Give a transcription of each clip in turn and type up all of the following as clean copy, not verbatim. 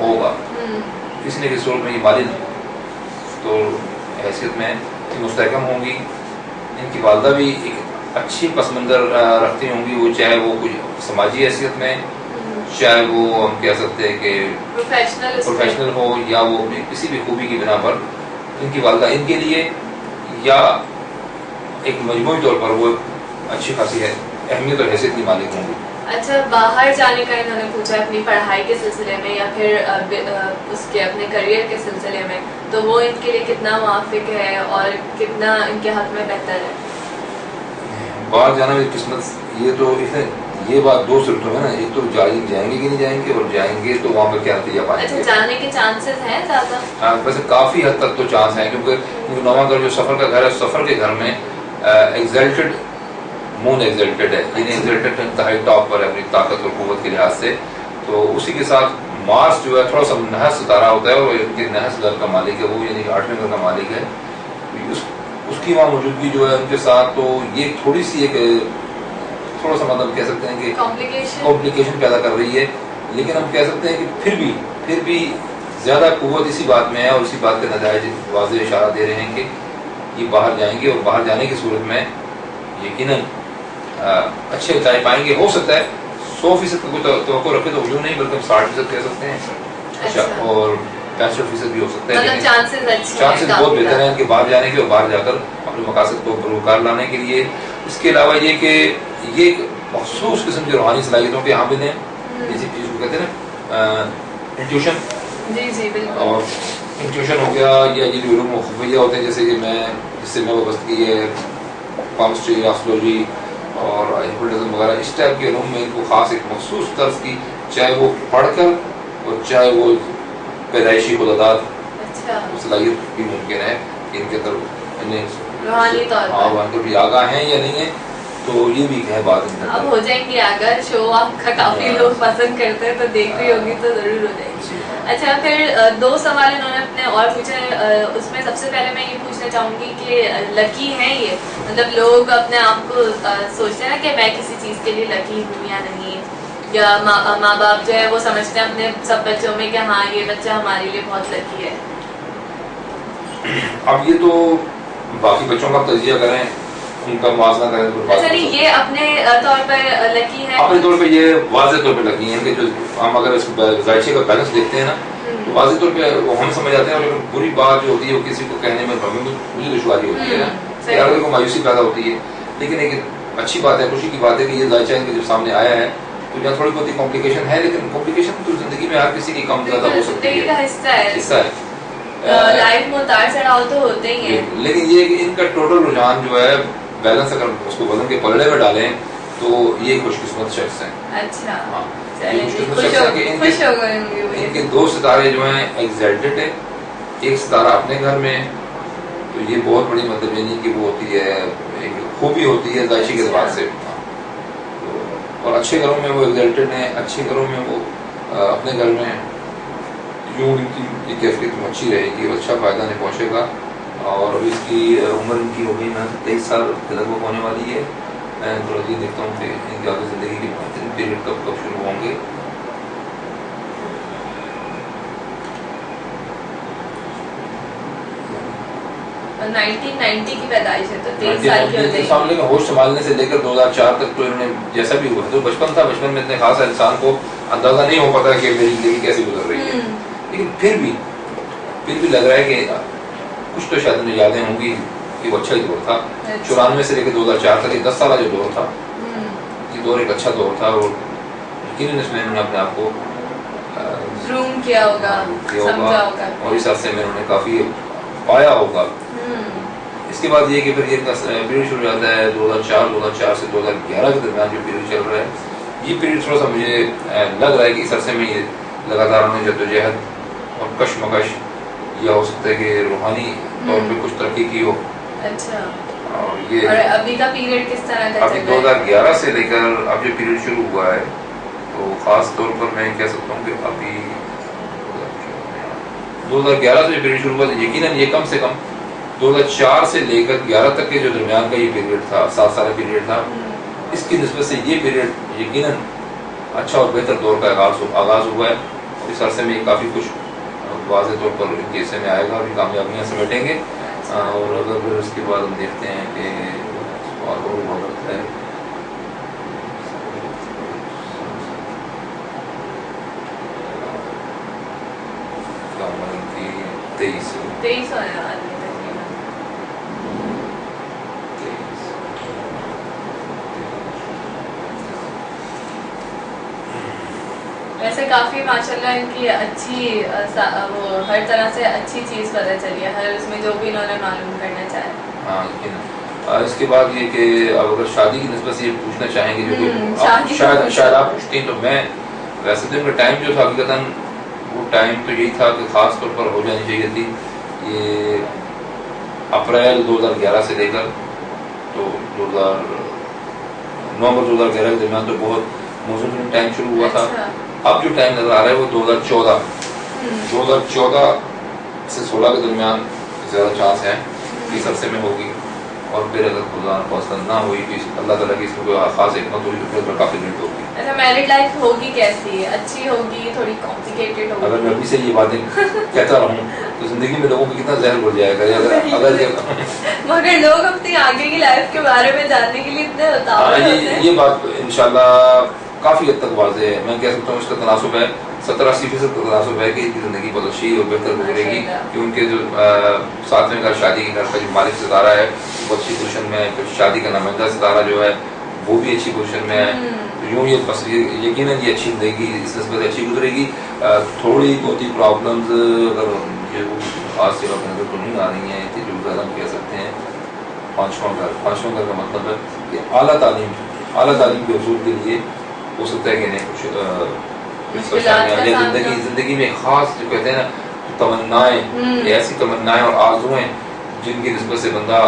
ہوگا کسی نہ کسی صورت میں یہ مالی تو حیثیت میں مستحکم ہوں گی. ان کی والدہ بھی ایک اچھی پس منظر رکھتی ہوں گی, وہ چاہے وہ کچھ سماجی حیثیت میں, چاہے وہ ہم کہہ سکتے ہیں کہ پروفیشنل ہو, یا وہ کسی بھی خوبی کی بنا پر ان کی والدہ ان کے لیے یا ایک مجموعی طور پر وہ اچھی خاصی ہے اہمیت اور حیثیت کی مالک ہوں گی. اچھا, باہر جانے کا انہوں نے پوچھا اپنی پڑھائی کے سلسلے میں یا پھر اس کے اپنے کریئر کے سلسلے میں, تو وہ ان کے لیے کتنا موافق ہے اور کتنا ان کے حق میں بہتر ہے؟ باہر جانا میری قسمت, یہ تو یہ بات دو صورتوں میں نا, ایک تو جائیں گے کہ نہیں جائیں گے, اور جائیں گے تو وہاں پہ کیا نتیجہ پائیں گے. اچھا, جانے کے چانسز ہیں زیادہ؟ ویسے کافی حد تک تو چانس ہیں, کیونکہ نواں گھر جو سفر کا گھر ہے, سفر کے گھر میں ایگزلٹڈ مون ایگزلٹڈ ہے, یعنی ایگزلٹڈ انتہائی ٹاپ پر ہے اپنی طاقت اور قوت کے لحاظ سے. تو اسی کے ساتھ مارس جو ہے تھوڑا سا نحس ستارہ ہوتا ہے, اور ان کے نحس گھر کا مالک ہے وہ, یعنی 8ویں گھر کا مالک ہے. اس کی وہاں موجودگی جو ہے ان کے ساتھ, تو یہ تھوڑی سی ایک تھوڑا سا مطلب کہہ سکتے ہیں کہ کمپلیکیشن پیدا کر رہی ہے. لیکن ہم کہہ سکتے ہیں کہ پھر بھی زیادہ قوت اسی بات میں ہے, اور اسی بات کے نتائج واضح اشارہ دے رہے ہیں کہ یہ باہر جائیں گے, اور باہر جانے کی صورت میں یقیناً اچھے نتائج پائیں گے. ہو سکتا ہے 100% کا کوئی توقع رکھے تو یوں نہیں, بلکہ ہم 60% کہہ سکتے ہیں. اچھا, اور 65% بھی ہو سکتا ہے, لیکن چانسز بہت بہتر ہیں کہ باہر جانے کے, اور باہر جا کر اپنے مقاصد کو بروکار لانے کے لیے. اس کے علاوہ یہ کہ یہ ایک مخصوص قسم کی روحانی صلاحیتوں کے حامل ہیں, جیسے چیز کو کہتے ہیں نا انٹیوشن. جی جی بالکل. اور انٹیوشن ہو گیا, یا یہ جو علوم خفیہ ہوتے ہیں, جیسے کہ جس سے میں وابستگی ہے, پامسٹری, آسٹرولوجی اور ہپنوٹزم وغیرہ, اس ٹائپ کے علوم میں ان کو خاص ایک مخصوص طرز کی, چاہے وہ پڑھ کر اور چاہے وہ پیدائشی خداداد صلاحیت بھی ممکن ہے کہ ان کے طرف روحانی طور پر بھی آگاہ ہیں یا نہیں ہے. تو یہ بھی ہے بات. اب ہو جائیں گے اگر شو آپ کا کافی لوگ پسند کرتے ہیں تو دیکھ رہی ہوگی تو ضرور ہو جائے گی. اچھا, پھر 2 سوال انہوں نے اپنے اور پوچھے. اس میں سب سے پہلے میں یہ پوچھنا چاہوں گی کہ لکی ہیں یہ, مطلب لوگ اپنے آپ کو سوچتے ہیں نا کہ میں کسی چیز کے لیے لکی ہوں یا نہیں, یا ماں باپ جو ہے وہ سمجھتے ہیں اپنے سب بچوں میں کہ ہاں یہ بچہ ہمارے لیے بہت لکی ہے. اب یہ تو باقی بچوں کا تجزیہ کریں, ان کا موازنہ کریں تو اچھا نہیں, یہ اپنے طور پر لکی ہے, اپنے طور پہ یہ واضح طور پہ لکی ہیں کہ جو ہم اگر اس ذائچے کا بیلنس دیکھتے ہیں نا, تو واضح طور پہ وہ ہم سمجھ جاتے ہیں. لیکن بری بات جو ہوتی ہے وہ کسی کو کہنے میں مجھے دشواری ہوتی ہے نا, ہر کو مایوسی پیدا ہوتی ہے. لیکن ایک اچھی بات ہے, خوشی کی بات ہے کہ یہ ذائچہ ان کے جو سامنے آیا ہے, تو جہاں تھوڑی بہت کمپلیکیشن ہے, لیکن کمپلیکیشن تو زندگی میں ہر کسی کی کم زیادہ ہو سکتی ہے, حصہ ہے. لائف میں اتار چڑھاؤ تو ہوتے ہی ہیں, لیکن یہ کہ ان کا ٹوٹل رجحان جو ہے بیلنس اگر اس کو وزن کے پلڑے میں ڈالیں تو یہ خوش قسمت شخص ہیں. اچھا, ہاں, ان کے 2 ستارے جو ہیں ایگزالٹڈ ہے, 1 ستارہ اپنے گھر میں, تو یہ بہت بڑی مطلب یعنی کہ وہ ہوتی ہے ایک خوبی ہوتی ہے ذائچے کے اعتبار سے. اور اچھے گھروں میں وہ ایگزالٹڈ ہیں, اچھے گھروں میں وہ اپنے گھر میں یوں ان کی کیفیت اچھی رہے گی, اچھا فائدہ نہیں پہنچے گا. اور ابھی اس کی عمر ان کی ہو گئی نا 23 سال لگ بھگ ہونے والی ہے. میں تھوڑا یہ دیکھتا ہوں کہ ان کی آگے زندگی کے بہترین پیریڈ کب شروع ہوں گے. کی پیدائش ہے, تو 23 سال کی ہو جائے گی. ہوش سنبھالنے سے لے کر 2004 تک تو انہوں نے جیسا بھی ہوا, تو بچپن تھا, بچپن میں اتنے خاص انسان کو اندازہ نہیں ہو پاتا کہ میری زندگی کیسے گزر رہی ہے. لیکن پھر بھی لگ رہا ہے کہ کچھ تو شاید انہیں یادیں ہوں گی کہ وہ اچھا ہی دور تھا. 94 سے لے کے 2004 تک یہ 10 سالہ جو دور تھا, یہ دور ایک اچھا دور تھا, اور یقیناً اس میں انہوں نے اپنے آپ کو گروم کیا ہوگا, سمجھا ہوگا, اور اس حد سے میں انہوں نے کافی پایا ہوگا. اس کے بعد یہ کہ پھر یہ پیریڈ شروع ہو جاتا ہے 2004 سے 2011 کے درمیان جو پیریڈ چل رہا ہے, یہ پیریڈ تھوڑا سا مجھے لگ رہا ہے کہ اس عرصے میں یہ لگاتار انہیں جدوجہد اور کشمکش, یا ہو سکتا ہے کہ روحانی طور پہ کچھ ترقی کی ہو. اچھا, اور یہ ابھی کا پیریڈ کس طرح کا ابھی 2011 سے لے کر اب جو پیریڈ شروع ہوا ہے, تو خاص طور پر میں کہہ سکتا ہوں کہ ابھی 2011 سے جو پیریڈ شروع ہوا, یقیناً یہ کم سے کم 2004 سے لے کر 11 تک کے جو درمیان کا یہ پیریڈ تھا, 7 سالہ پیریڈ تھا, اس کی نسبت سے یہ پیریڈ یقیناً اچھا اور بہتر دور کا آغاز ہوا ہے. اس عرصے میں کافی کچھ واضح طور پر ان کے حصے میں آئے گا اور کامیابیاں سمیٹیں گے. اور اگر پھر اس کے بعد ہم دیکھتے ہیں کہ وقت ہے تیئیس ہونے والی ہے تقریباً. ویسے کافی ماشاءاللہ ان کی اچھی وہ ہر طرح سے اچھی چیز پتہ چلی ہے ہر اس میں جو بھی انہوں نے معلوم کرنا چاہے. ہاں لیکن اس کے بعد یہ کہ اب اگر شادی کی نسبت سے یہ پوچھنا چاہیں گے جو شاید آپ پوچھتی ہیں تو میں ویسے تو ان کا ٹائم جو تھا حقیقتاً وہ ٹائم تو یہی تھا کہ خاص طور پر ہو جانی چاہیے تھی یہ اپریل 2011 سے لے کر تو نومبر 2011 کے درمیان تو بہت موزوں ٹائم شروع ہوا تھا. اب جو ٹائم نظر آ رہا ہے وہ 2014 سے 16 کے درمیان زیادہ چانس ہیں کہ اس عرصے میں ہوگی. اور پھر اگر خدا پسند نہ ہوئی تو اللہ تعالیٰ کی اس میں کوئی خاص حکمت ہوئی تو پھر کافی لیٹ ہوگی. اچھا میرڈ لائف ہوگی کیسی ہے؟ اچھی ہوگی تھوڑی کمپلیکیٹڈ ہوگی؟ اگر میں ابھی سے یہ باتیں کہتا رہوں تو زندگی میں لوگوں کو کتنا زہر بڑھ جائے گا. مگر لوگ اپنی آگے کی لائف کے بارے میں جاننے کے لیے اتنے اتاولی ہوتے ہیں. یہ بات انشاءاللہ کافی حد تک واضح ہے. میں کہہ سکتا ہوں اس کا تناسب ہے 70-80% کا تناسب ہے کہ ان کی زندگی بہت اچھی اور بہتر گزرے گی کہ ان کے جو ساتھ میں گھر شادی کے گھر کا جو مالک ستارہ ہے وہ اچھی پوزیشن میں ہے. پھر شادی کا نمائندہ ستارہ جو ہے وہ بھی اچھی پوزیشن میں ہے. یوں یہ بس یقیناً یہ اچھی زندگی اس نسبت اچھی گزرے گی. تھوڑی بہت ہی پرابلمز اگر خاص جگہ پہ نظر تو نہیں آ رہی ہیں کہ جو زیادہ ہم کہہ سکتے ہیں پانچواں گھر کا مطلب ہے کہ اعلیٰ تعلیم کے حصول کے لیے ہو سکتا ہے کہ انہیں کچھ زندگی میں خاص جو کہتے ہیں نا تمنائیں ایسی تمنائیں اور آرزوئیں جن کی نسبت سے بندہ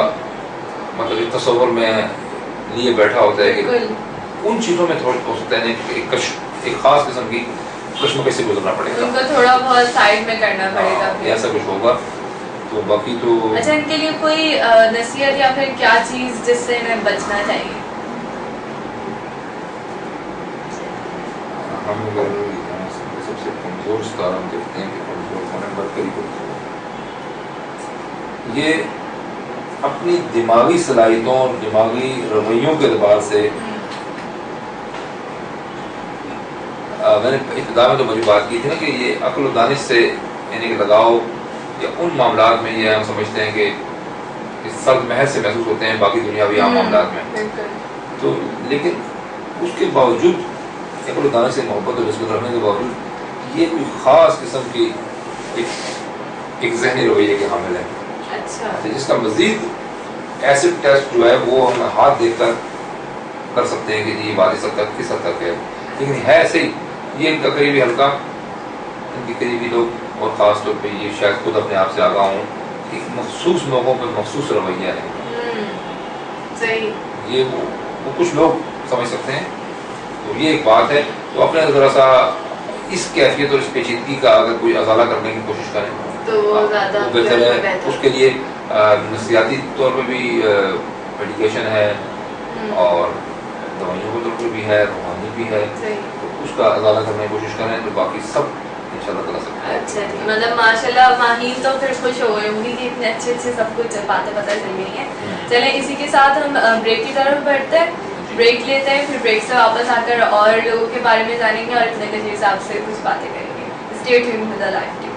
مطلب ایک تصور میں لیے بیٹھا ہوتا ہے کہ ان چیزوں میں تھوڑا ہو سکتا ہے ایک خاص قسم کی کشمکش سے گزرنا پڑے گا. ان کو تھوڑا بہت سائڈ میں کرنا پڑے گا. ایسا کچھ ہوگا تو باقی تو اچھا ان کے لیے کوئی نصیحت یا پھر کیا چیز جس سے انہیں بچنا چاہیے؟ ہم اگر سب سے کمزور ستارہ ہم دیکھتے ہیں کہ کمزور ہونے مرکری کو یہ اپنی دماغی صلاحیتوں اور دماغی رویوں کے اعتبار سے میں نے ابتدا میں تو مجھے بات کی تھی نا کہ یہ عقل و دانش سے یعنی کہ لگاؤ یا ان معاملات میں یہ ہم سمجھتے ہیں کہ سرد محض سے محسوس ہوتے ہیں باقی دنیاوی عام معاملات میں. تو لیکن اس کے باوجود عقل و دانش سے محبت اور نسبت رکھنے کے باوجود یہ کوئی خاص قسم کی ایک ذہنی رویے کے حامل ہے. اچھا جس کا مزید ایسڈ ٹیسٹ جو ہے وہ ہم ہاتھ دیکھ کر سکتے ہیں کہ یہ بات اس حد تک کس حد تک ہے. لیکن ہے ایسے ہی یہ ان کا قریبی حلقہ ان کے قریبی لوگ اور خاص طور پہ یہ شاید خود اپنے آپ سے آگاہ ہوں کہ مخصوص موقعوں پہ مخصوص رویہ ہے. صحیح یہ وہ کچھ لوگ سمجھ سکتے ہیں. تو یہ ایک بات ہے. تو اپنے ذرا سا اس کیفیت اور اس پیچیدگی کا اگر کوئی ازالہ کرنے کی کوشش کریں تو وہ زیادہ بہتر ہے. اس کے لیے نفسیاتی طور پہ بھی میڈیکیشن ہے اور دوائیوں کے طور پہ بھی ہے روحانی بھی ہے. تو اس کا ازالہ کرنے کی کوشش کریں تو باقی سب انشاءاللہ تعالیٰ سکتے ہیں. اچھا جی مطلب ماشاءاللہ ماہین تو پھر خوش ہو گئے ہوں گی کہ اتنے اچھے سب کچھ باتیں پتہ چل گئی ہیں. چلیں اسی کے ساتھ ہم بریک کی طرف بڑھتے ہیں. بریک لیتے ہیں پھر بریک سے واپس آ کر اور لوگوں کے بارے میں جانیں گے اور اتنے کے حساب سے کچھ باتیں کریں گے. Stay tuned with the life T V.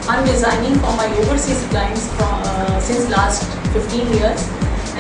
I'm designing for my overseas clients since last 15 years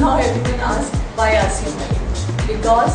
Now everyone asks why RC because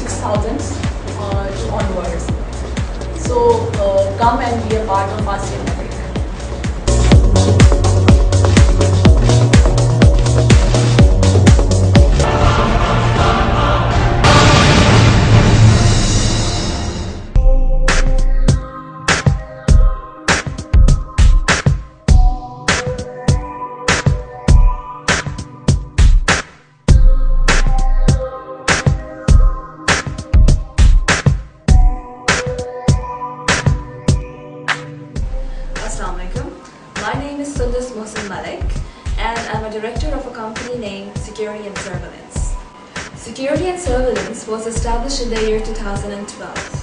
6,000 onwards. So come and be a part of ASEAN Fabric. Assalamualaikum. My name is Sundus Mohsin Malik and I'm a director of a company named Security and Surveillance. Security and Surveillance was established in the year 2012.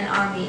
and army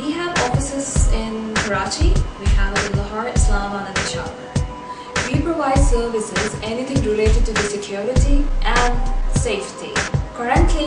We have offices in Karachi, we have in Lahore, Islamabad and Peshawar. We provide services anything related to the security and safety. Currently,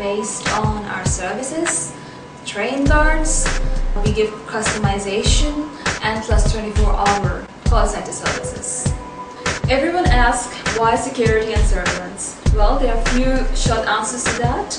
based on our services, train guards, we give customization and plus 24-hour call center services. Everyone asks why security and surveillance? Well, there are a few short answers to that.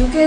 UK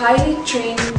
highly trained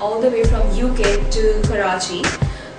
all the way from UK to Karachi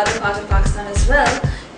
other parts of Pakistan as well,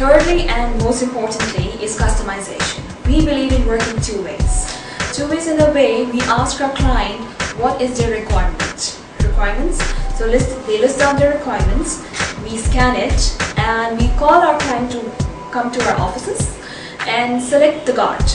Thirdly and most importantly is customization. We believe in working two ways. Two ways in the way we ask our client what is their requirements. So they list down their requirements, we scan it and we call our client to come to our offices and select the guard.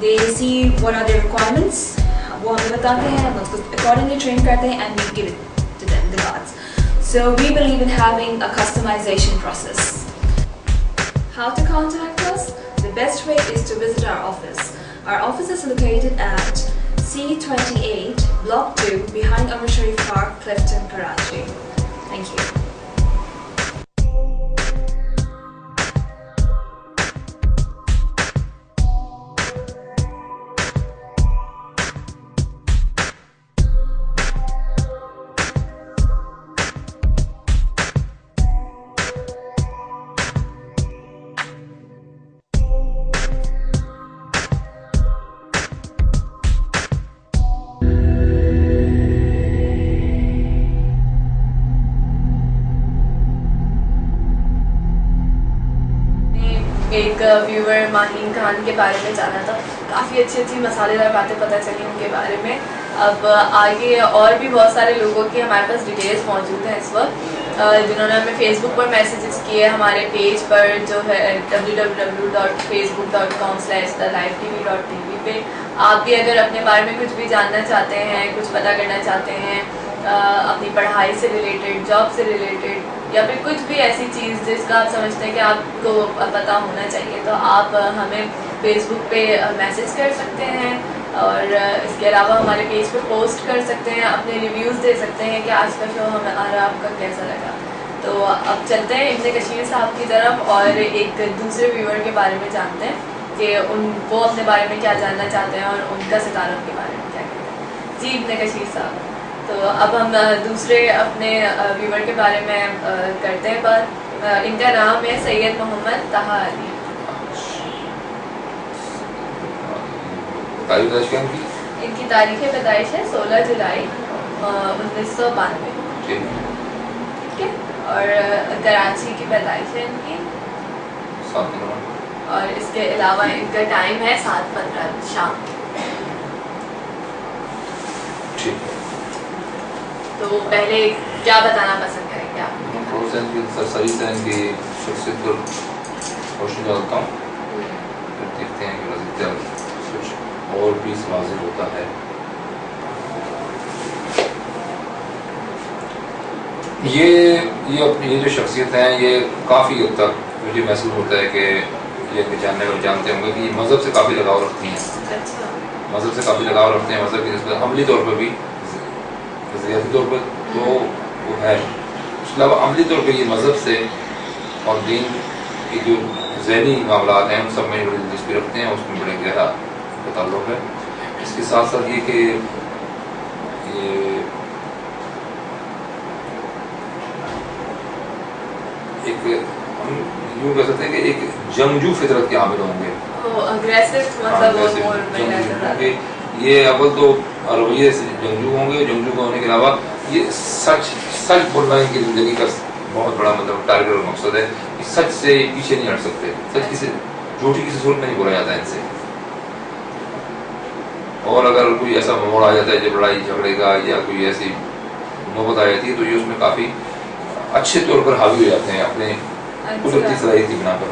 They see what are their requirements, وہ ہمیں بتاتے ہیں, ہم اس کو accordingly train کرتے ہیں, and we give it to them, the cards. So we believe in having a customization process. How to contact us? The best way is to visit our office. Our office is located at C28, Block 2, behind Umar Sharif Park, Clifton, Karachi. Thank you. ایک ویور ماہین خان کے بارے میں جانا تھا, کافی اچھی اچھی مسالے دار باتیں پتہ چلی ان کے بارے میں. اب آگے اور بھی بہت سارے لوگوں کی ہمارے پاس ڈیٹیلس موجود ہیں اس وقت, جنہوں نے ہمیں فیس بک پر میسیجز کیے ہمارے پیج پر جو ہے www.facebook.com/thelifetv.tv پہ. آپ بھی اگر اپنے بارے میں کچھ بھی جاننا چاہتے ہیں, کچھ پتہ کرنا چاہتے ہیں اپنی پڑھائی سے ریلیٹڈ, جاب سے ریلیٹڈ, یا پھر کچھ بھی ایسی چیز جس کا آپ سمجھتے ہیں کہ آپ کو پتہ ہونا چاہیے, تو آپ ہمیں فیس بک پہ میسیج کر سکتے ہیں, اور اس کے علاوہ ہمارے پیج پہ پوسٹ کر سکتے ہیں, اپنے ریویوز دے سکتے ہیں کہ آج کا شو ہمارا آپ کا کیسا لگا. تو اب چلتے ہیں ابن کشیر صاحب کی طرف اور ایک دوسرے ویور کے بارے میں جانتے ہیں کہ وہ اپنے بارے میں کیا جاننا چاہتے ہیں اور ان کا ستاروں کے بارے میں کیا کہتے ہیں. جی ابن کشیر صاحب, تو اب ہم دوسرے اپنے ویور کے بارے میں کرتے ہیں بات. ان کا نام ہے سید محمد طہا علی. ان کی تاریخ پیدائش ہے 16 جولائی 1992. ٹھیک ہے, اور کراچی کی پیدائش ہے ان کی, اور اس کے علاوہ ان کا ٹائم ہے 7:15 شام. تو پہلے کیا بتانا پسند کریں گے آپ؟ سرسری سے ان کی شخصیت پر روشنی ڈالتا ہوں, پھر دیکھتے ہیں کہ مزید کچھ اور بھی واضح ہوتا ہے. یہ جو شخصیت ہیں یہ کافی حد تک مجھے محسوس ہوتا ہے کہ یہ جاننے والے جانتے ہوں گے کہ یہ مذہب سے کافی لگاؤ رکھتی ہیں. مذہب سے کافی لگاؤ رکھتے ہیں, مذہب کی نسبت عملی طور پر بھی, ذاتی طور پر تو وہ ہے, اس کے علاوہ عملی طور پہ یہ مذہب سے اور دین کی جو ذہنی معاملات ہیں ان سب میں بڑی دلچسپی رکھتے ہیں, اس میں بڑے گہرا تعلق ہے. اس کے ساتھ ساتھ یہ کہ ایک ہم یوں کہہ سکتے ہیں کہ ایک جنگجو فطرت کے حامل ہوں گے. یہ اول تو رویے سے جنگجو ہوں گے, جنگجو ہونے کے علاوہ یہ سچ بولنا ان کی زندگی کا بہت بڑا مطلب ٹارگیٹ اور مقصد ہے. سچ سے پیچھے نہیں ہٹ سکتے, سچ جھوٹی کسی صورت میں نہیں بولا جاتا ہے ان سے. اور اگر کوئی ایسا موڑ آ جاتا ہے جب لڑائی جھگڑے کا یا کوئی ایسی نوبت آ جاتی ہے تو یہ اس میں کافی اچھے طور پر حاوی ہو جاتے ہیں اپنے قدرتی صلاحیت کی بنا پر.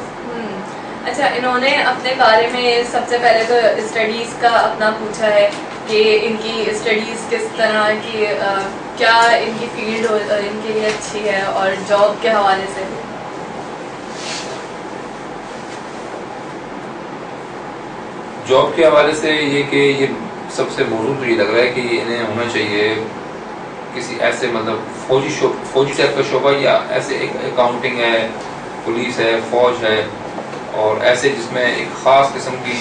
اچھا, انہوں نے اپنے بارے میں سب سے پہلے تو اسٹڈیز کا اپنا پوچھا ہے کہ ان کی اسٹڈیز کس طرح کی, کیا ان کی فیلڈ ان کے لیے اچھی ہے, اور جاب کے حوالے سے. جاب کے حوالے سے یہ کہ یہ سب سے موضوع تو یہ لگ رہا ہے کہ انہیں ہونا چاہیے کسی ایسے مطلب فوجی ٹائپ کا شعبہ, یا ایسے ایک اکاؤنٹنگ ہے, پولیس ہے, فوج ہے, اور ایسے جس میں ایک خاص قسم کی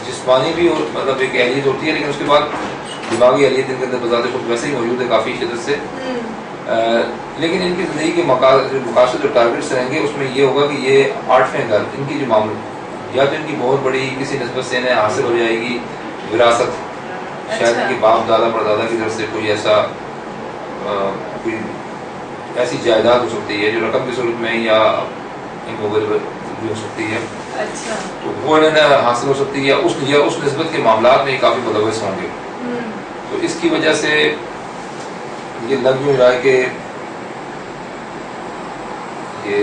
جسمانی بھی مطلب ایک اہلیت ہوتی ہے, لیکن اس کے بعد دماغی اہلیت ان کے اندر بذات خود ویسے ہی موجود ہے کافی شدت سے. لیکن ان کی زندگی کے مقاصد جو ٹارگیٹس رہیں گے اس میں یہ ہوگا کہ یہ آرٹ میں گھر ان کی جو معاملہ یا تو ان کی بہت بڑی کسی نسبت سے انہیں حاصل ہو جائے گی وراثت, شاید ان کے باپ دادا پردادا کی طرف سے کوئی ایسی جائیداد ہو سکتی ہے جو رقم کی صورت میں یا ان کو ہو سکتی ہے, تو وہ انہیں حاصل ہو سکتی ہے یا اس نسبت کے معاملات میں کافی ملوث ہوں گے. تو اس کی وجہ سے یہ لگ یوں رہا ہے کہ یہ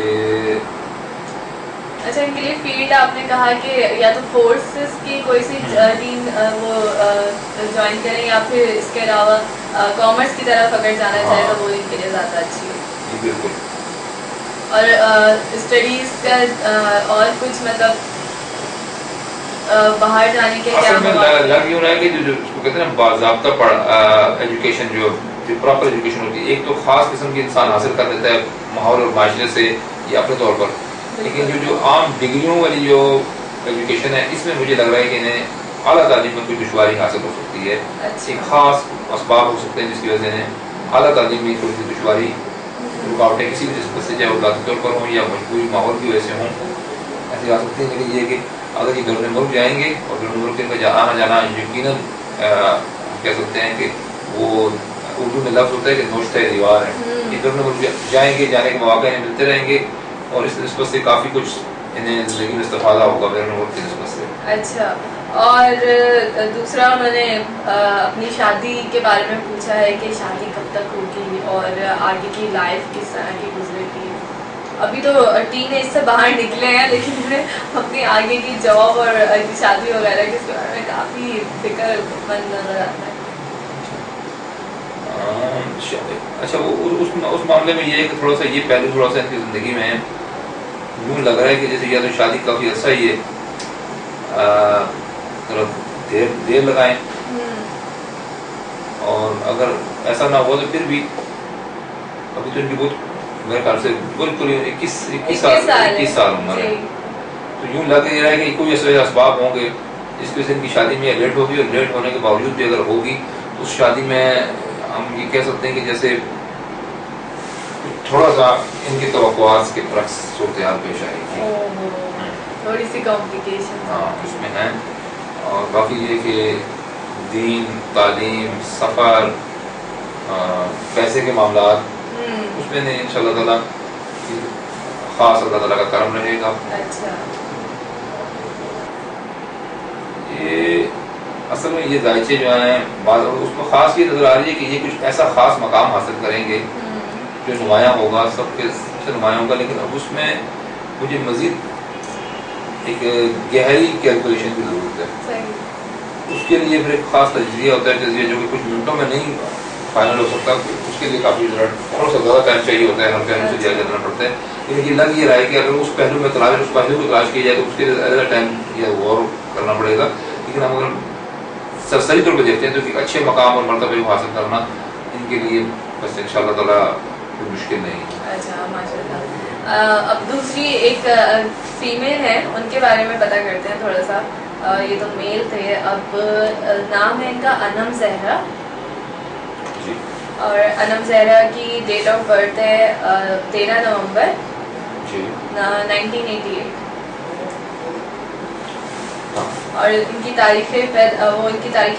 اچھا ان کے لیے فیلڈ آپ نے کہا کہ یا تو فورسز کی کوئی سی ٹیم وہ جوائن کریں یا پھر اس کے علاوہ کامرس کی طرف اگر جانا چاہے تو وہ ان کے لیے زیادہ اچھی ہے. بالکل. اور اسٹڈیز کا اور کچھ مطلب باہر جانے کے کیا لگ یوں رہا ہے کہ جو اس کو کہتے ہیں نا باضابطہ ایجوکیشن جو پراپر ایجوکیشن ہوتی ہے ایک تو خاص قسم کی انسان حاصل کر لیتا ہے ماحول اور معاشرے سے یا اپنے طور پر, لیکن جو عام ڈگریوں والی جو ایجوکیشن ہے اس میں مجھے لگ رہا ہے کہ انہیں اعلیٰ تعلیم میں کوئی دشواری حاصل ہو سکتی ہے. ایک خاص اسباب ہو سکتے ہیں جس کی وجہ سے انہیں اعلیٰ تعلیم میں تھوڑی سی دشواری رکاوٹیں کسی بھی نسبت سے چاہے وہ ذاتی طور پر ہوں یا مجبوری ماحول کی وجہ سے ہوں ایسی آ سکتی ہیں. لیکن یہ کہ اگر یہ بیرون ملک جائیں گے اور بیرون ملک کا آنا جانا یقیناً کہہ سکتے ہیں کہ وہ اردو میں لفظ ہوتا ہے کہ نوشتہ دیوار ہے. یہ بیرون ملک جائیں گے, جانے کے مواقع انہیں ملتے رہیں گے اور اس نسبت سے کافی کچھ انہیں زندگی میں استفادہ ہوگا بیرون ملک کی نسبت سے. اچھا, اور دوسرا میں نے اپنی شادی کے بارے میں پوچھا ہے کہ شادی کب تک ہوگی اور آگے کی لائف کس طرح کی گزرے گی. ابھی تو ٹین ایج سے باہر نکلے ہیں لیکن اپنی آگے کی جاب اور شادی وغیرہ کے بارے میں کافی فکر مند نظر آتا ہے. اچھا اس معاملے میں یہ ہے کہ تھوڑا سا یہ پہلو تھوڑا سا ان کی زندگی میں یوں لگ رہا ہے کہ جیسے یا تو شادی کافی عرصہ ہی ہے دیر لگائیں, اور اگر ایسا نہ ہو تو پھر بھی ابھی تو ان کی بہت میرے خیال سے بالکل 21 سال عمر ہے, تو یوں لگ رہا ہے کہ کوئی ایسے اسباب ہوں گے جس کی وجہ سے ان کی شادی میں لیٹ ہوگی, اور لیٹ ہونے کے باوجود بھی اگر ہوگی تو اس شادی میں ہم یہ کہہ سکتے ہیں کہ جیسے تھوڑا سا ان کی توقعات کے برعکس صورتحال پیش آئے گی, تھوڑی سی کمپلیکیشن اس میں ہے. اور باقی یہ کہ دین, تعلیم, سفر, پیسے کے معاملات اس میں ان شاء اللہ تعالیٰ خاص اللہ تعالیٰ کا کرم رہے گا. یہ اصل میں یہ ذائچے جو ہیں اس کو خاص یہ نظر آ رہی ہے کہ یہ کچھ ایسا خاص مقام حاصل کریں گے جو نمایاں ہوگا, سب کے سے نمایاں ہوگا, لیکن اب اس میں مجھے مزید ایک گہری کیلکولیشن کی ضرورت ہے. اس کے لیے پھر ایک خاص تجزیہ ہوتا ہے, تجزیہ جو کہ کچھ منٹوں میں نہیں فائنل ہو سکتا, اس کے لیے کافی تھوڑا سا زیادہ ٹائم چاہیے ہوتا ہے, ہر پہلو سے جائزہ لینا پڑتا ہے. لیکن یہ لگ یہ رہا ہے کہ اگر اس پہلو میں اس پہلو کو تلاش کیا جائے تو اس کے لیے زیادہ ٹائم یا غور کرنا پڑے گا. لیکن ہم اگر سرسری طور پہ دیکھتے ہیں تو ایک اچھے مقام اور مرتبے کو حاصل کرنا ان کے لیے بس ان شاء اللہ تعالیٰ کوئی مشکل نہیں. اچھا ماشاء اللہ. اب دوسری ایک فیمیل ہے, ان کے بارے میں پتہ کرتے ہیں تھوڑا سا. یہ تو میل تھے, اب نام ہے ان کا انم زہرا, اور انم زہرا کی ڈیٹ آف برتھ ہے 13 نومبر 1988, اور ان کی تاریخ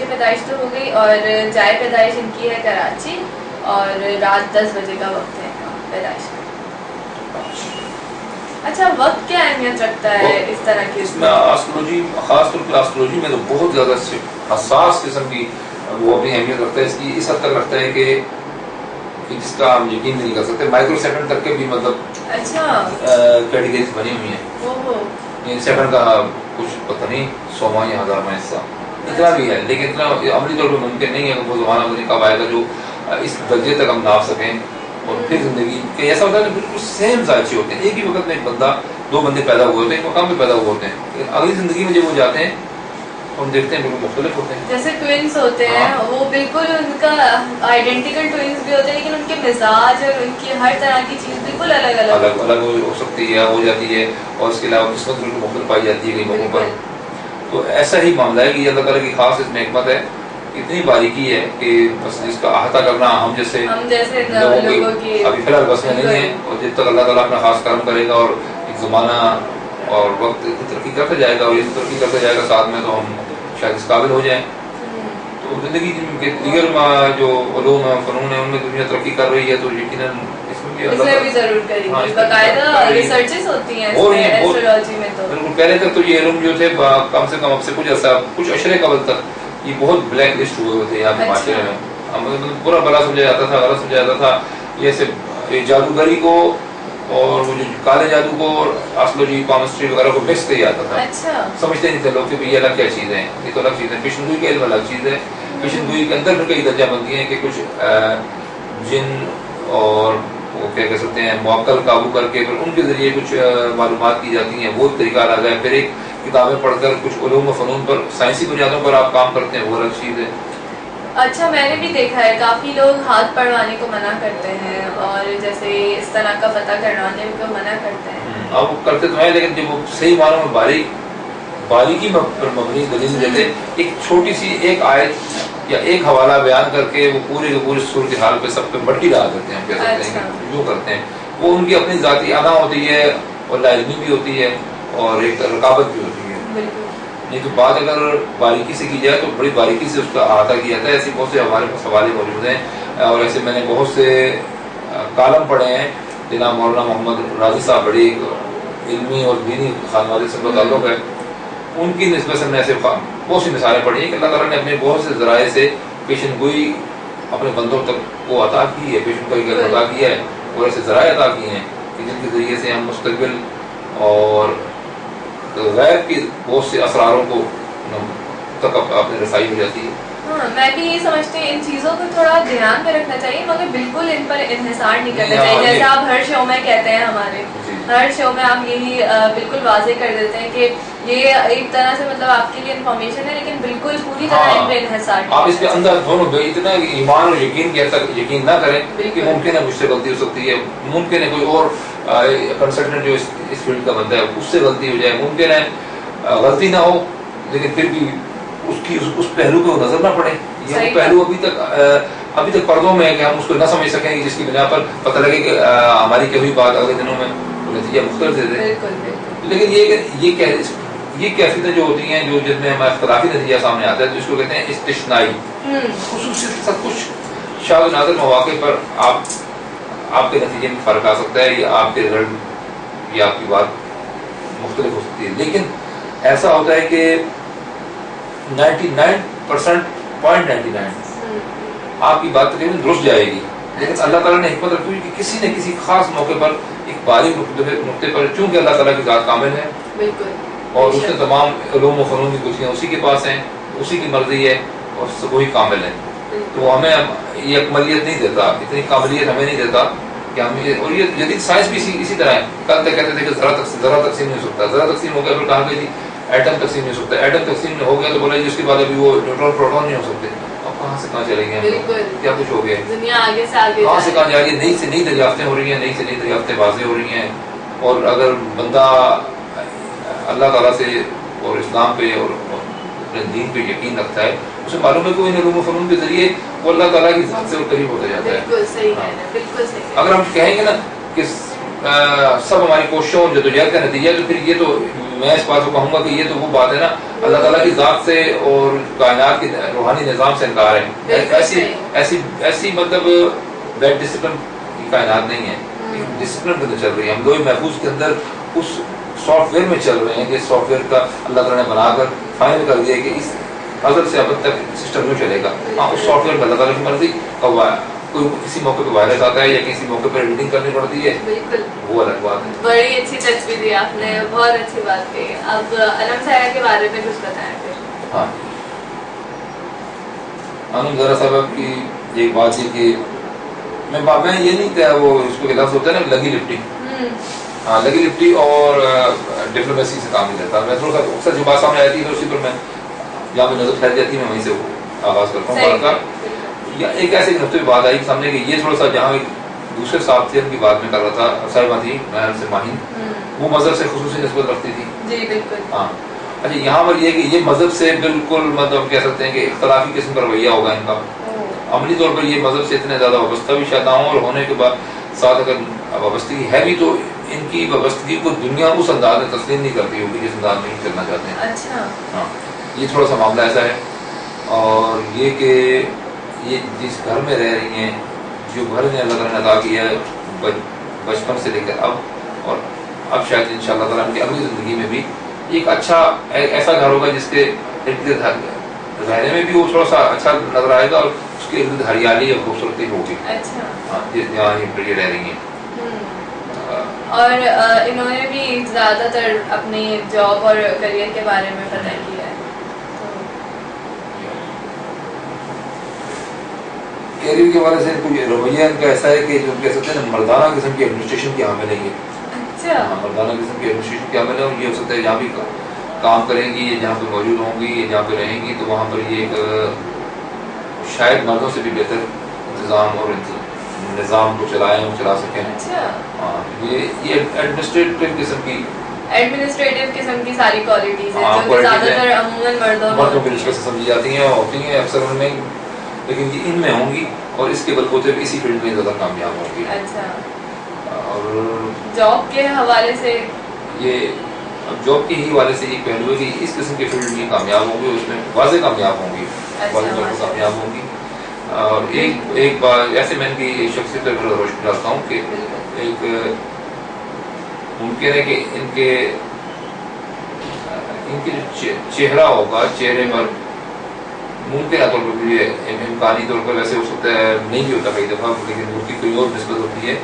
پیدائش تو ہو گئی, اور جائے پیدائش ان کی ہے کراچی, اور رات 10 بجے کا وقت ہے پیدائش کا. اچھا, وقت کیا اہمیت رکھتا ہے اس طرح کی؟ اس میں آسٹرولوجی, خاص طور پر آسٹرولوجی میں تو بہت زیادہ حساس قسم کی وہ اپنی اہمیت رکھتا ہے. اس کی اس حد تک رکھتا ہے کہ جس کا ہم یقین نہیں کر سکتے. مائکرو سیکنڈ تک کے بھی مطلب اچھا کیٹیگریز بنی ہوئی ہیں. سیکنڈ کا کچھ پتہ نہیں 100واں یا 1000واں حصہ اتنا بھی ہے, لیکن اتنا عملی طور پہ ممکن نہیں ہے کہ وہ زمانہ مجھے کب آئے گا جو اس درجے تک ہم ناپ سکیں. اور پھر زندگی کہ ایسا ہوتا ہے نا بالکل سیم ذائچے ہوتے ہیں, ایک ہی وقت میں ایک بندہ 2 بندے پیدا ہوئے ہوتے ہیں, ایک مقام میں پیدا ہوئے ہوتے ہیں, لیکن اگلی زندگی میں جب وہ جاتے ہیں ہم دیکھتے ہیں بالکل مختلف ہوتے ہیں. جیسے ٹوئنس ہوتے ہیں, وہ بالکل ان کا آئیڈینٹیکل ٹوئنس بھی ہوتے ہیں, لیکن ان کے مزاج اور ان کی ہر طرح کی چیز بالکل الگ ہو سکتی ہے, ہو جاتی ہے, اور اس کے علاوہ قسمت بالکل مختلف پائی جاتی ہے کئی موقعوں پر. تو ایسا ہی معاملہ ہے کہ یہ اللہ تعالیٰ کی خاص اس میں حکمت ہے, اتنی باریکی ہے کہ بس اس کا احاطہ کرنا ہم جیسے لوگوں کی ابھی فی الحال بس میں نہیں ہے. اور جب تک اللہ تعالیٰ اپنا خاص کرم کرے گا اور ایک زمانہ اور وقت ترقی کرتا جائے گا, اور یہ ترقی کرتا جائے گا ساتھ میں, تو ہم شاید اس قابل ہو جائیں. تو زندگی کے دیگر جو علوم ہیں, فنون ہیں, ان میں دنیا ترقی کر رہی ہے, تو یقیناً اس میں بھی ضرور کریں گے. باقاعدہ ریسرچز ہوتی ہیں ایسٹرولوجی میں. تو بالکل پہلے تک تو یہ علوم جو تھے کم سے کم اب سے کچھ عشرے قبل تک یہ بہت بلیک لسٹ ہوئے ہوتے ہیں یہاں کے معاشرے میں. برا بلا سمجھا جاتا تھا, غلط سمجھا جاتا تھا. یہ جادوگری کو اور وہ جو کالے جادو کو ایسٹرولوجی پالمسٹری وغیرہ کو مکس کیا جاتا تھا. اچھا. سمجھتے نہیں تھے لوگ کہ یہ الگ کیا چیز ہے, یہ تو الگ چیز ہے. پیشن گوئی کا علم الگ چیز ہے. پیشن گوئی کے اندر پھر کئی درجہ بندی ہیں کہ کچھ جن اور وہ کیا کہہ سکتے ہیں معقل قابو کر کے پھر ان کے ذریعے کچھ معلومات کی جاتی ہیں, وہ طریقہ الگ ہے. پھر ایک کتابیں پڑھ کر کچھ علوم و فنون پر سائنسی بنیادوں پر آپ کام کرتے ہیں, وہ الگ چیز ہے. اچھا, میں نے بھی دیکھا ہے کافی لوگ ہاتھ پڑھوانے کو منع کرتے ہیں اور جیسے اس طرح کا پتہ کروانے کو منع کرتے ہیں. اب وہ کرتے تو ہیں لیکن جب وہ صحیح معنوں میں باریکی پر مبنی دلیل دیتے, ایک چھوٹی سی ایک آیت یا ایک حوالہ بیان کر کے وہ پورے کے پورے صورتحال پہ سب پہ مٹی ڈال دیتے ہیں. ہم کہہ سکتے ہیں کہ جو کرتے ہیں وہ ان کی اپنی ذاتی ادا ہوتی ہے اور لا علمی بھی ہوتی ہے اور ایک رقابت بھی ہوتی ہے. نہیں تو بات اگر باریکی سے کی جائے تو بڑی باریکی سے اس کا احاطہ کیا جاتا ہے. ایسے بہت سے ہمارے پاس حوالے موجود ہیں اور ایسے میں نے بہت سے کالم پڑھے ہیں. جناب مولانا محمد راضی صاحب بڑی علمی اور دینی خانوادے سے تعلق ہے, ان کی نسبت سے میں ایسے بہت سی مثالیں پڑھی ہیں کہ اللہ تعالیٰ نے اپنے بہت سے ذرائع سے پیشن گوئی اپنے بندوں تک کو عطا کی ہے, پیشن گوئی کا عطا کیا ہے اور ایسے ذرائع عطا کیے ہیں کہ جن کے ذریعے سے ہم مستقبل اور غیب کی بہت سے اسراروں کو تک اپنے رسائی ہو جاتی ہے. ہاں, میں بھی یہ سمجھتی ہوں ان چیزوں کو تھوڑا دھیان میں رکھنا چاہیے مگر بالکل ان پر انحصار نہیں کرنا چاہیے. جیسے آپ ہر شو میں کہتے ہیں, ہمارے ہر شو میں آپ یہی بالکل واضح کر دیتے ہیں کہ یہ ایک طرح سے مطلب آپ کے لیے انفارمیشن ہے لیکن بالکل پوری طرح ان پہ انحصار آپ اس کے اندر دونوں اتنا ایمان اور یقین کے تک یقین نہ کریں کہ ممکن ہے مجھ سے غلطی ہو سکتی ہے, ممکن ہے کوئی اور کنسلٹنٹ جو اس فیلڈ کا بندہ ہے اس سے غلطی ہو جائے, ممکن ہے غلطی نہ ہو لیکن پھر بھی اس پہلو پہ وہ نظر نہ پڑے. یہ پہلو ابھی تک پردوں میں ہے کہ ہم اس کو نہ سمجھ سکیں جس کی بنا پر پتہ لگے کہ ہماری کوئی بات اگلے دنوں میں نتیجہ مختلف دے دیں. لیکن یہ کیفیتیں جو ہوتی ہیں جو جن میں ہمارا اختلافی نتیجہ سامنے آتا ہے تو اس کو کہتے ہیں استثنائی خصوصیت کے ساتھ کچھ شاذ و نادر مواقع پر آپ کے نتیجے میں فرق آ سکتا ہے یا آپ کے رزلٹ یا آپ کی بات مختلف ہو سکتی ہے. لیکن ایسا ہوتا ہے کہ 99.99 آپ کی بات تقریباً درست جائے گی, لیکن اللہ تعالیٰ نے حکمت رکھی کہ کسی نہ کسی خاص موقع پر ایک باریک نقطے پر, چونکہ اللہ تعالیٰ کی ذات کامل ہے اور اس نے تمام علوم و فنون کی کچھ اسی کے پاس ہیں, اسی کی مرضی ہے اور وہی کامل ہے, تو ہمیں یہ اکملیت نہیں دیتا, اتنی کاملیت ہمیں نہیں دیتا کہ ہم اور یہ جدید سائنس بھی اسی طرح ہے. کل تک کہتے تھے کہ ذرا تقسیم نہیں ہو سکتا, ذرا تقسیم ہو گیا پھر کہا کہ جی ایٹم تقسیم نہیں ہو سکتا, ایٹم تقسیم ہو گیا تو بولا جی اس کے بعد ابھی وہ نیوٹرون پروٹون نہیں ہو سکتے. اب کہاں سے کہاں چلے گئے, کیا کچھ ہو گیا, دنیا آگے سے آگے کہاں سے کہاں جا رہی ہے, نئی سے نئی دریافتیں ہو رہی ہیں, نئی سے نئی دریافتیں واضح ہو رہی ہیں. اور اگر بندہ اللہ تعالیٰ سے اور اسلام پہ اور اپنے دین پہ یقین رکھتا ہے, اسے معلوم ہے کہ ان علوم و فنون کے ذریعے وہ اللہ تعالیٰ کی ذات سے اور قریب ہوتا جاتا ہے. بالکل صحیح ہے, بالکل صحیح. اگر ہم کہیں گے نا کہ سب ہماری کوششوں اور جدوجہد کا نتیجہ ہے تو پھر یہ تو میں اس بات کو کہوں گا کہ یہ تو وہ بات ہے نا اللہ تعالیٰ کی ذات سے اور کائنات کے روحانی نظام سے انکار ہے. ایسی مطلب بیڈ ڈسپلن کی کائنات نہیں ہے, ڈسپلن کے اندر چل رہی ہے. ہم لوگ محفوظ کے اندر اس سافٹ ویئر میں چل رہے ہیں کہ اس سافٹ ویئر کا اللہ تعالیٰ نے بنا کر فائنل کر دیا کہ اس ازل سے اب تک سسٹم میں چلے گا. ہاں اس سافٹ ویئر میں اللہ تعالیٰ کی مرضی, کوئی کسی موقع پہ وائرس آتا ہے یا کسی موقع پہ ایڈیٹنگ کرنی پڑتی ہے, بالکل وہ الگ بات ہے. بڑی اچھی تصویر دی آپ نے, بہت اچھی بات کہی. اب علم سایہ کے بارے میں کچھ بتائیں پھر. ہاں انم ذرا صاحب کی ایک بات یہ کہ میں یہ نہیں کہا وہ اس کو لفظ ہوتا ہے نا لگی لپٹی, ہاں لگی لپٹی اور ڈپلومیسی سے کام نہیں لیتا. میں تھوڑا سا اکثر جو بات سامنے آتی ہے اسی پر میں جہاں پہ نظر پھیل جاتی ہے میں وہیں سے آغاز کرتا ہوں بات کا. یا ایک ایسے نقطے پہ بات آئی سامنے کہ یہ تھوڑا سا جہاں دوسرے صاحب تھے ان کی بات میں کر رہا تھا صاحبہ تھی محل سے ماہین, وہ مذہب سے خصوصی نسبت رکھتی تھی. جی بالکل. ہاں اچھا, یہاں پر یہ کہ یہ مذہب سے بالکل مطلب کہہ سکتے ہیں کہ اختلافی قسم کا رویہ ہوگا ان کا. عملی طور پر یہ مذہب سے اتنے زیادہ وابستہ بھی شاید نہ ہوں, اور ہونے کے بعد ساتھ اگر وابستگی ہے بھی تو ان کی وابستگی کو دنیا اس انداز میں تسلیم نہیں کرتی ہوگی جس انداز میں چلنا چاہتے ہیں. اچھا ہاں یہ تھوڑا سا معاملہ ایسا ہے. اور یہ کہ یہ جس گھر میں رہ رہی ہیں, جو گھر نے اللہ تعالیٰ نے عطا کیا ہے بچپن سے لے کر اور اب شاید ان شاء اللہ تعالیٰ ان کی اگلی زندگی میں بھی ایک اچھا ایسا گھر ہوگا جس کے ارد گرد رہنے میں بھی وہ تھوڑا سا اچھا نظر آئے گا اور اس کے ارد ہریالی اور خوبصورتی ہوگی. اچھا ہاں جہاں یہ رہ رہی ہیں. اور انہوں نے بھی زیادہ تر اپنی جاب اور کریئر کے بارے میں پتہ کیا ہے. کیریئر کے حوالے سے کوئی رویہ ان کا ایسا ہے کہ جو کہہ سکتے ہیں مردانہ قسم کی ایڈمنسٹریشن کی حامل ہے یہ. اچھا. مردانہ قسم کی ایڈمنسٹریشن کی حامل ہے, اور یہ ہو سکتا ہے جہاں بھی کام کریں گی, جہاں پہ موجود ہوں گی, جہاں پہ رہیں گی, تو وہاں پر یہ ایک شاید مردوں سے بھی بہتر انتظام اور نظام کو چلائیں اور چلا سکیں. ہاں, یہ ایڈمنسٹریٹو قسم کی ساری کوالٹیز ہیں جو زیادہ تر عموماً مردوں کی نسبت سے سمجھی جاتی ہیں, ہوتی ہیں اکثر ان میں, لیکن یہ ان میں ہوں گی اور اس کے بلبوتے اسی فیلڈ میں زیادہ کامیاب ہوں گی. اچھا. اور جاب کے حوالے سے یہ جاب کے ہی حوالے سے یہ پہلو ہے کہ اس قسم کے فیلڈ میں کامیاب ہوں گی, اس میں واضح کامیاب ہوں گی, واضح طور پر کامیاب ہوں گی. اور ایک بار ایسے میں ان کی شخصیت پر روشنی ڈالتا ہوں کہ ایک ممکن ہے کہ ان کے جو چہرہ ہوگا, چہرے پر ممکن طور پر یہ امکانی طور پر ویسے ہو سکتا ہے, نہیں بھی ہوتا کئی دفعہ, لیکن اس کی کوئی اور نسبت ہوتی ہے,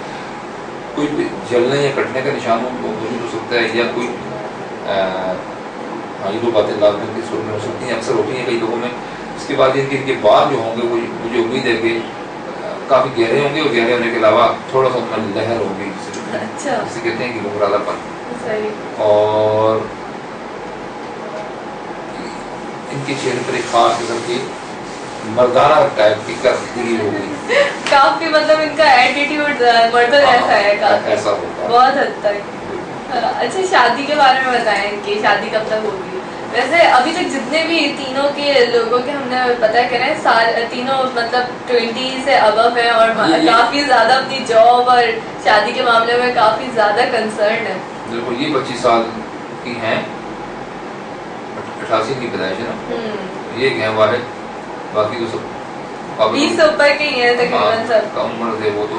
کوئی جلنے یا کٹنے کا نشان موجود ہو سکتا ہے, یا کوئی یہ دو باتیں لازمی کی صورت میں ہو سکتی ہیں, اکثر ہوتی ہیں کئی لوگوں میں. اس کے بعد ان کے بال جو ہوں گے وہ مجھے امید ہے کہ کافی گہرے ہوں گے, اور گہرے ہونے کے علاوہ تھوڑا سا ان میں لہر ہوگی, جسے کہتے ہیں کہ گھبرالا پن. اور ان کے چہرے پر ایک خاص قسم کی مردانہ ٹائپ کی کرتی ہوگی, کافی مطلب ان کا ایٹیٹیوڈ مردوں جیسا ہے, ایسا ہوگا بہت حد تک. اچھا, شادی کے بارے میں بتائیں کہ شادی کب تک ہوگی؟ ویسے ابھی تک جتنے بھی تینوں کے لوگوں کے ہم نے پتہ کریں, تینوں مطلب 20 سے ابو ہیں اور کافی زیادہ اپنی جاب اور شادی کے معاملے میں کافی زیادہ کنسرن ہے. بالکل, یہ 25 سال کی ہیں, 88 کی پیدائش ہے نا, یہ ہیں واحد, باقی تو سب 20 سے اوپر کے ہی ہیں تقریباً سب. کم عمر تھے وہ تو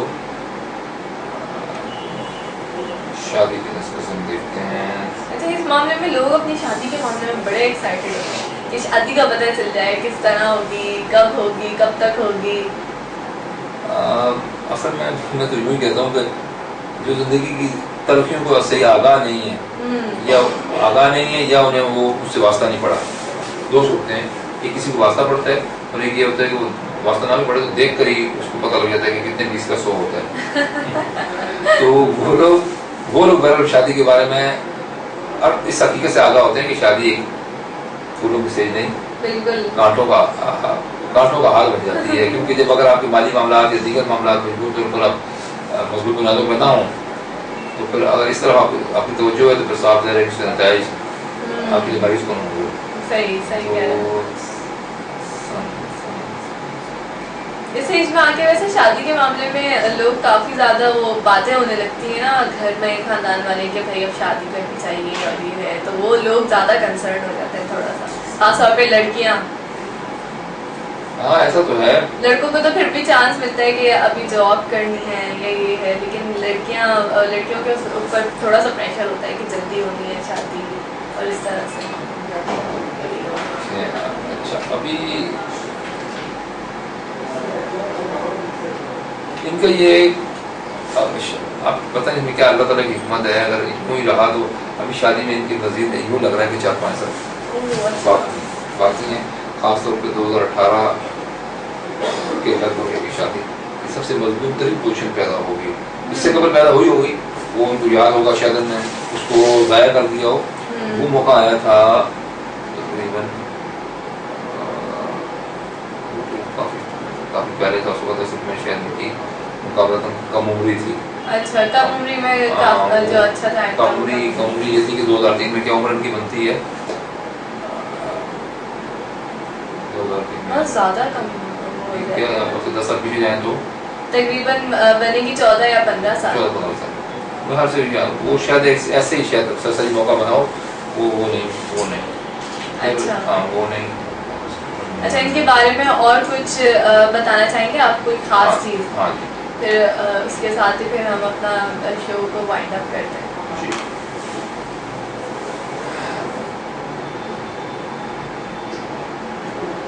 شادی کی ڈسکشن دیکھتے ہیں. اچھا, اس معاملے میں لوگ اپنی شادی کے معاملے میں بڑے ایکسائٹیڈ ہوتے ہیں کہ شادی کا پتہ چل جائے, کس طرح ہوگی, کب ہوگی, کب تک ہوگی. اصل میں تو یوں ہی کہتا ہوں کہ جو زندگی کی تلخیوں کو صحیح آگاہ نہیں ہے, یا آگاہ نہیں ہے, یا انہیں وہ اس سے واسطہ نہیں پڑا. دو صورتیں ہیں, ایک کسی کو واسطہ پڑتا ہے, اور ایک یہ ہوتا ہے کہ وہ واسطہ نہ بھی پڑے تو دیکھ کر ہی اس کو پتہ لگ جاتا ہے کہ کتنے 20 کا 100 ہوتا ہے. تو وہ لوگ بہرحال شادی کے بارے میں اب اس حقیقت سے آگاہ ہوتے ہیں کہ شادی ایک پھولوں کی سیج نہیں, بالکل کانٹوں کا حال بن جاتی ہے. کیونکہ جب اگر آپ کے مالی معاملات یا دیگر معاملات مضبوط طور پر آپ مضبوط بنیادوں پر نہ ہوں, تو پھر اگر اس طرح آپ کی توجہ ہے تو پھر صاف ظاہر ہے کہ اس کے نتائج آپ کے لیے مریض کون ہوں گے. صحیح کہہ رہے ہیں. اس ایج میں آ کے ویسے شادی کے معاملے میں لوگ کافی زیادہ وہ باتیں ہونے لگتی ہیں نا گھر میں خاندان والے کہ بھائی اب شادی کرنی چاہیے اور یہ ہے, تو وہ لوگ زیادہ کنسرن ہو جاتے ہیں تھوڑا سا, خاص طور پہ لڑکیاں. ہاں ایسا تو ہے, لڑکوں کو تو پھر بھی چانس ملتا ہے کہ ابھی جاب کرنی ہے یا یہ ہے, لیکن لڑکیوں کے اوپر تھوڑا سا پریشر ہوتا ہے کہ جلدی ہونی ہے شادی, اور اس طرح سے. اچھا, ابھی ان کا یہ اب پتہ نہیں کیا اللہ تعالیٰ کی حکمت ہے, اگر اتنوں ہی رہا تو ابھی شادی میں ان کی مزید یوں لگ رہا ہے کہ 4-5 سال باقی ہیں, خاص طور پہ 2018 کے لگ بھگ کی شادی سب سے مضبوط ترین پوزیشن پیدا ہوگی. اس سے قبل پیدا ہوگی, وہ ان کو یاد ہوگا شاید نے اس کو ضائع کر دیا ہو. وہ موقع آیا تھا تقریباً کافی پہلے تھا, اس وقت اصل میں شاید ان کی مقابلتاً کم عمری تھی. اچھا, کم عمری میں جو اچھا تھا کم عمری یہ تھی کہ 2003 میں کیا عمر ان کی بنتی ہے, 2003 بہت زیادہ کم 10 سال پیچھے جائیں تو تقریباً بنے گی 14 یا 15 سال. باہر سے وہ شاید ایسے ہی شاید اکثر صحیح موقع بناؤ, وہ نہیں. اچھا ہاں وہ نہیں. اچھا, ان کے بارے میں اور کچھ بتانا چاہیں گے آپ, کوئی خاص چیز؟ ہاں جی, پھر اس کے ساتھ ہی پھر ہم اپنا شو کو وائنڈ اپ کرتے ہیں. جی.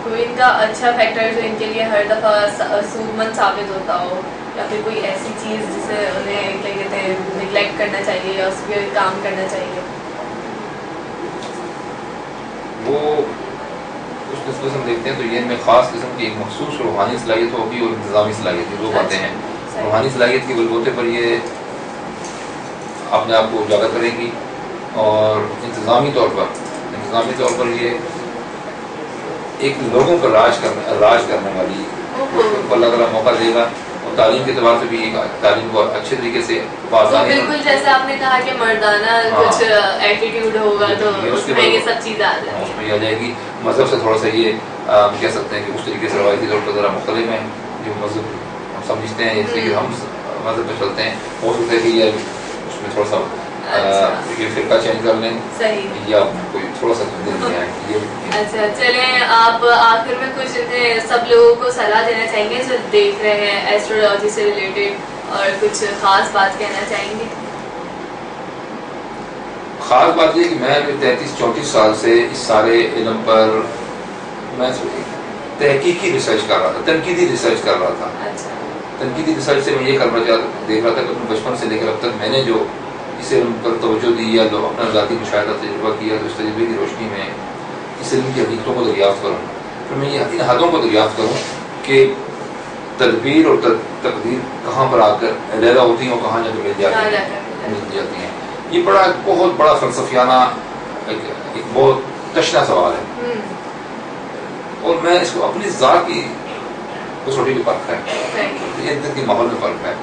کوئی ان کا اچھا فیکٹر جو ان کے لیے ہر دفعہ سود مند ثابت ہوتا ہو, یا پھر کوئی ایسی چیز جسے انہیں کیا کہتے ہیں نگلیکٹ کرنا چاہیے یا اس پہ کام کرنا چاہیے؟ وہ اس نسبت سے ہم دیکھتے ہیں تو یہ ان میں خاص قسم کی ایک مخصوص روحانی صلاحیت ہوگی اور انتظامی صلاحیت. یہ دو باتیں ہیں. روحانی صلاحیت کے بلبوتے پر یہ اپنے آپ کو اجاگر کرے گی, اور انتظامی طور پر یہ ایک لوگوں پر راج کرنے والی کو اللہ تعالیٰ موقع دے گا. اور تعلیم کے اعتبار سے بھی تعلیم کو اچھے طریقے سے بآسانی, بالکل جیسے آپ نے کہا کہ مردانہ کچھ ایٹیٹیوڈ ہوگا تو اس میں یہ سب چیزیں آ جائیں گی. اس میں یہ آ جائے گی. مذہب سے تھوڑا سا یہ کہہ سکتے ہیں کہ اس طریقے سے روایتی طور پر ذرا مختلف ہیں. جو مذہب ہم سمجھتے ہیں اس لیے ہم مذہب پہ چلتے ہیں, ہو سکتا ہے کہ یہ اس میں تھوڑا سا یہ فرقہ چینج کر لیں یا کوئی تھوڑا سا دے آئیں. اچھا چلیں, آپ آخر میں کچھ سب لوگوں کو صلاح دینا چاہیں گے جو دیکھ رہے ہیں ایسٹرولوجی سے ریلیٹڈ, اور کچھ خاص بات کہنا چاہیں گے؟ خاص بات یہ کہ میں 33-34 سال سے اس سارے علم پر میں تحقیقی ریسرچ کر رہا تھا, تنقیدی ریسرچ کر رہا تھا. تنقیدی ریسرچ سے میں یہ دیکھ رہا تھا کہ اپنے بچپن سے لے کر اب تک میں نے جو اس علم پر توجہ دی یا اپنا ذاتی مشاہدہ تجربہ کیا, تو اس تجربے کی روشنی میں اس علم کی حقیقتوں کو دریافت کروں. پھر میں ان حدوں کو دریافت کروں کہ تدبیر اور تقدیر کہاں پر آ کر علیحدہ ہوتی ہیں اور کہاں جا کے مل جاتی ہیں. یہ بہت بڑا فلسفیانہ ایک بہت تشنہ سوال ہے, اور میں اس کو اپنی ذات کی کسوٹی پہ پرکھا ہے, اندر کے ماحول میں پرکھا ہے.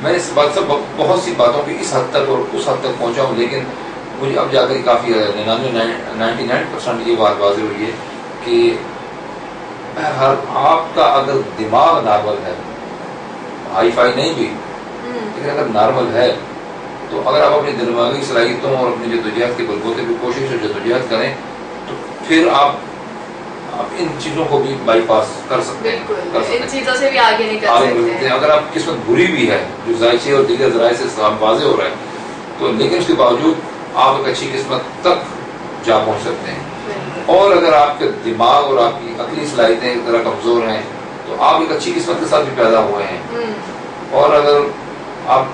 میں اس بات سے بہت سی باتوں کی اس حد تک اور اس حد تک پہنچا ہوں, لیکن مجھے اب جا کر کافی 99% یہ بات واضح ہوئی ہے کہ آپ کا اگر دماغ نارمل ہے, ہائی فائی نہیں بھی, لیکن اگر نارمل ہے, تو اگر آپ اپنی دماغی صلاحیتوں اور اپنی جدوجہد کے بلبوتے پہ کوشش اور جدوجہد کریں تو پھر آپ ان چیزوں کو بھی بائی پاس کر سکتے ہیں, ان چیزوں سے بھی آگے نکل سکتے ہیں. اگر آپ قسمت بری بھی ہے جو ذائچے اور دیگر ذرائع سے واضح ہو رہا ہے, تو لیکن اس کے باوجود آپ ایک اچھی قسمت تک جا پہنچ سکتے ہیں. اور اگر آپ کے دماغ اور آپ کی عقلی صلاحیتیں ذرا کمزور ہیں تو آپ ایک اچھی قسمت کے ساتھ بھی پیدا ہوئے ہیں, اور اگر آپ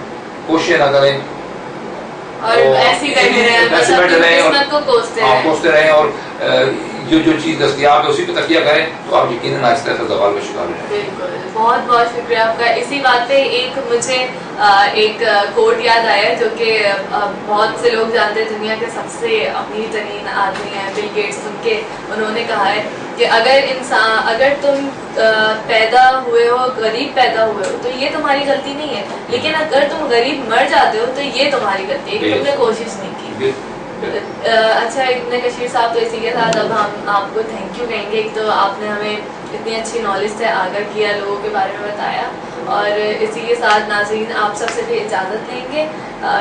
کوششیں نہ کریں اور ایسی بیٹھے رہیں کو کوستے رہیں اور جو چیز دستیاب ہے اسی پہ تکیہ کریں, تو آپ یقیناً آہستہ آہستہ زوال کا شکار ہو جائیں. بالکل, بہت بہت شکریہ آپ کا. اسی بات پہ مجھے ایک کوٹ یاد آیا جو کہ بہت سے لوگ جانتے ہیں, دنیا کے سب سے امیر ترین آدمی ہیں بل گیٹس, ان کے انہوں نے کہا ہے کہ اگر تم پیدا ہوئے ہو غریب پیدا ہوئے ہو تو یہ تمہاری غلطی نہیں ہے, لیکن اگر تم غریب مر جاتے ہو تو یہ تمہاری غلطی ہے کہ تم نے کوشش نہیں کی. اچھا ابن کشیر صاحب, تو اسی کے ساتھ اب ہم آپ کو تھینک یو کہیں گے. ایک تو آپ نے ہمیں اتنی اچھی نالج سے آگاہ کیا, لوگوں کے بارے میں بتایا, اور اسی کے ساتھ ناظرین آپ سب سے بھی اجازت لیں گے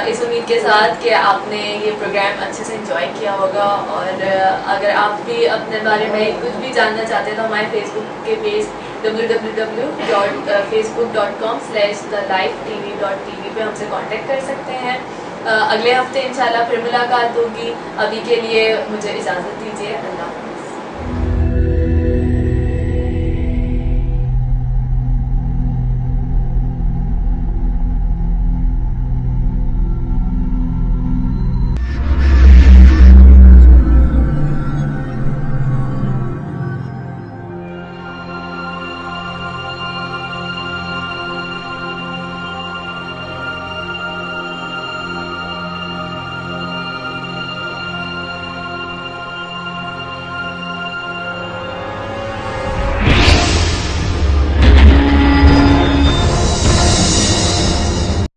اس امید کے ساتھ کہ آپ نے یہ پروگرام اچھے سے انجوائے کیا ہوگا. اور اگر آپ بھی اپنے بارے میں کچھ بھی جاننا چاہتے ہیں تو ہمارے فیس بک کے پیج www.facebook.com/thelifetv.tv پہ ہم سے کانٹیکٹ کر سکتے ہیں. اگلے ہفتے انشاءاللہ پھر ملاقات ہوگی. ابھی کے لیے مجھے اجازت دیجیے. اللہ